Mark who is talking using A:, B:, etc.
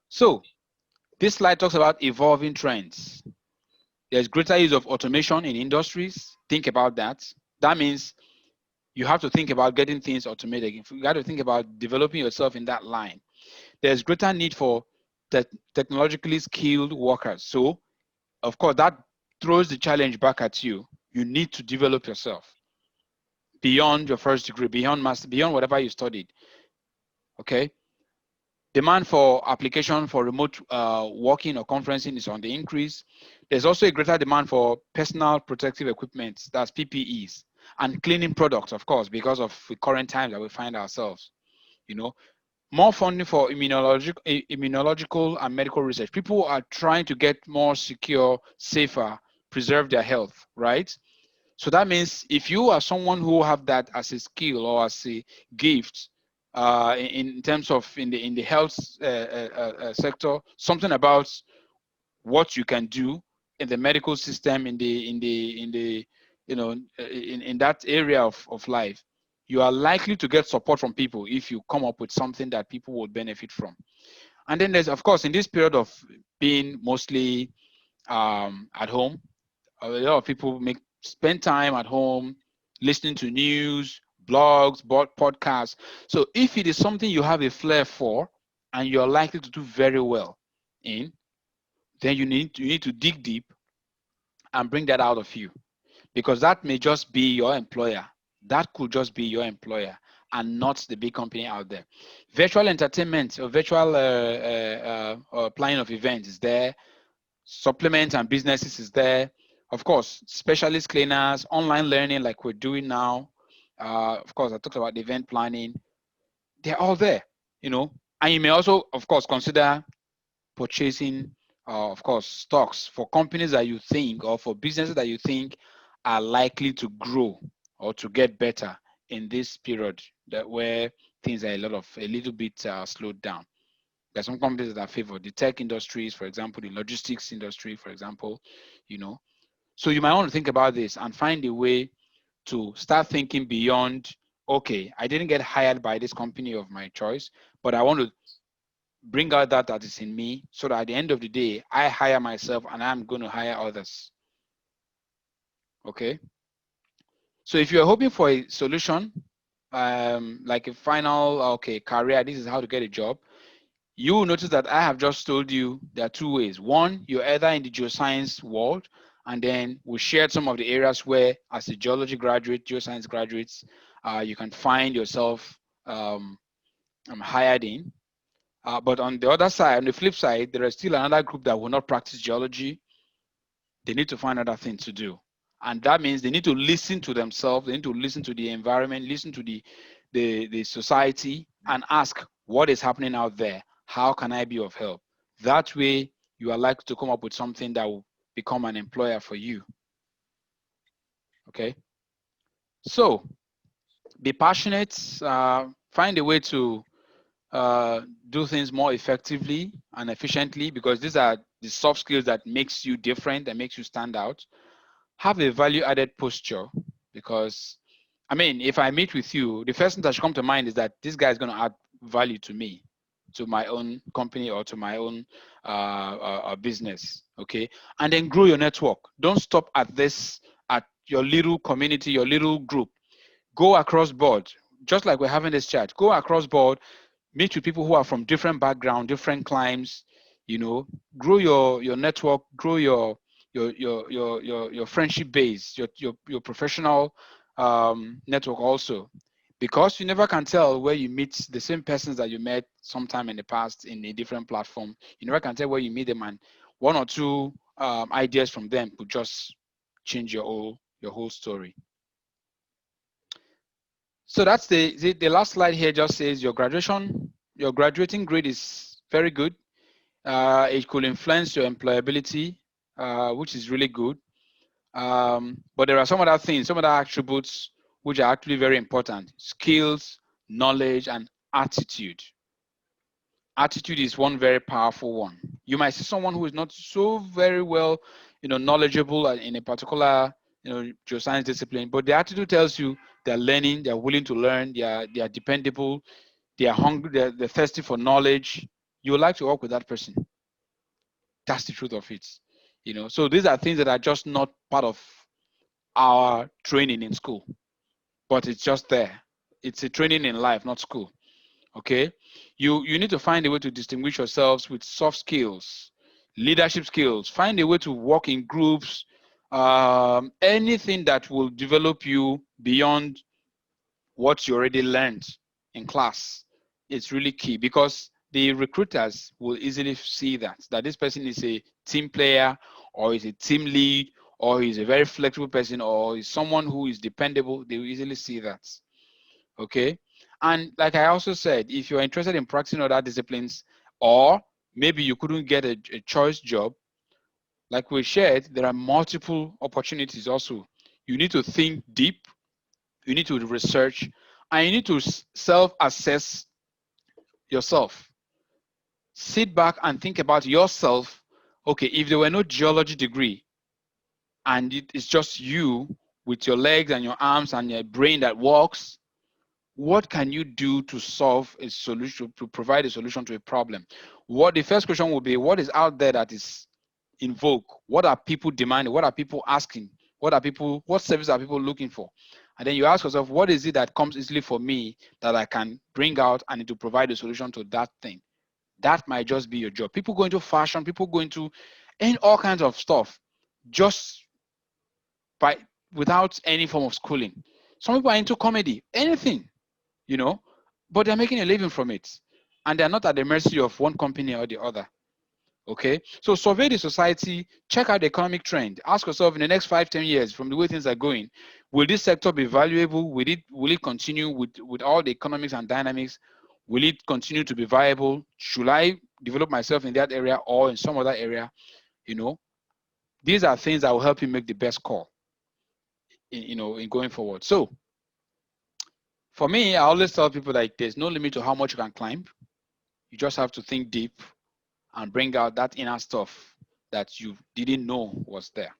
A: So this slide talks about evolving trends. There's greater use of automation in industries. Think about that. That means you have to think about getting things automated. You got to think about developing yourself in that line. There's greater need for technologically skilled workers. So, of course, that throws the challenge back at you. You need to develop yourself beyond your first degree, beyond master, beyond whatever you studied. Okay. Demand for application for remote working or conferencing is on the increase. There's also a greater demand for personal protective equipment, that's PPEs, and cleaning products, of course, because of the current times that we find ourselves. You know, more funding for immunological and medical research. People are trying to get more secure, safer, preserve their health, right? So that means if you are someone who have that as a skill or as a gift, in terms of in the health sector, something about what you can do in the medical system, in the in that area of life, you are likely to get support from people if you come up with something that people will benefit from. And then there's, of course, in this period of being mostly at home, a lot of people spend time at home listening to news, blogs, podcasts. So if it is something you have a flair for and you're likely to do very well in, then you need to dig deep and bring that out of you, because that may just be your employer. That could just be your employer and not the big company out there. Virtual entertainment or virtual planning of events is there. Supplements and businesses is there. Of course, specialist cleaners, online learning like we're doing now. Of course, I talked about the event planning. They're all there, you know. And you may also, of course, consider purchasing, of course, stocks for companies that you think, or for businesses that you think are likely to grow or to get better in this period that where things are a little bit slowed down. There's some companies that are favored, the tech industries, for example, the logistics industry, for example, you know. So you might want to think about this and find a way to start thinking beyond, okay, I didn't get hired by this company of my choice, but I want to bring out that is in me so that at the end of the day, I hire myself and I'm going to hire others. Okay. So if you're hoping for a solution, like a final, okay, career, this is how to get a job, you will notice that I have just told you there are two ways. One, you're either in the geoscience world, and then we shared some of the areas where, as a geology graduate, geoscience graduates, you can find yourself hired in. But on the other side, on the flip side, there is still another group that will not practice geology. They need to find other things to do. And that means they need to listen to themselves, they need to listen to the environment, listen to the society, and ask what is happening out there. How can I be of help? That way, you are likely to come up with something that will become an employer for you. Okay? So, be passionate, find a way to do things more effectively and efficiently, because these are the soft skills that makes you different, that makes you stand out. Have a value added posture, because I mean, if I meet with you, the first thing that should come to mind is that this guy is going to add value to me, to my own company, or to my own business. Okay. And then grow your network. Don't stop at this, at your little community, your little group. Go across board, just like we're having this chat. Go across board, meet with people who are from different background, different climes, you know. Grow your network, grow your friendship base, your professional network also, because you never can tell where you meet the same persons that you met sometime in the past in a different platform. You never can tell where you meet them, and one or two ideas from them could just change your whole story. So that's the last slide here. Just says your graduating grade is very good. It could influence your employability, which is really good. But there are some other things, some other attributes which are actually very important: skills, knowledge, and attitude. Attitude is one very powerful one. You might see someone who is not so very well, knowledgeable in a particular, geoscience discipline, but the attitude tells you they're learning, they're willing to learn, they are dependable, they are hungry, they're thirsty for knowledge. you would like to work with that person. That's the truth of it. So these are things that are just not part of our training in school, but it's just there. It's a training in life, not school. Okay. You need to find a way to distinguish yourselves with soft skills, leadership skills. Find a way to work in groups, anything that will develop you beyond what you already learned in class. It's really key, because the recruiters will easily see that this person is a team player, or is a team lead, or is a very flexible person, or is someone who is dependable. They will easily see that. Okay. And like I also said, if you're interested in practicing other disciplines, or maybe you couldn't get a choice job, like we shared, there are multiple opportunities also. You need to think deep, you need to research, and you need to self-assess yourself. Sit back and think about yourself. Okay, if there were no geology degree and it's just you with your legs and your arms and your brain that works, what can you do to solve a solution, to provide a solution to a problem? What the first question will be, what is out there that is in vogue? What are people demanding? What are people asking? What service are people looking for? And then you ask yourself, what is it that comes easily for me that I can bring out and to provide a solution to that thing? That might just be your job. People go into fashion, people go into all kinds of stuff just by without any form of schooling. Some people are into comedy, anything, you know, but they're making a living from it. And they're not at the mercy of one company or the other. Okay. So survey the society, check out the economic trend. Ask yourself, in the next 5-10 years, from the way things are going, will this sector be valuable? Will it continue with all the economics and dynamics? Will it continue to be viable? Should I develop myself in that area or in some other area? These are things that will help you make the best call in going forward. So for me, I always tell people, like, there's no limit to how much you can climb. You just have to think deep and bring out that inner stuff that you didn't know was there.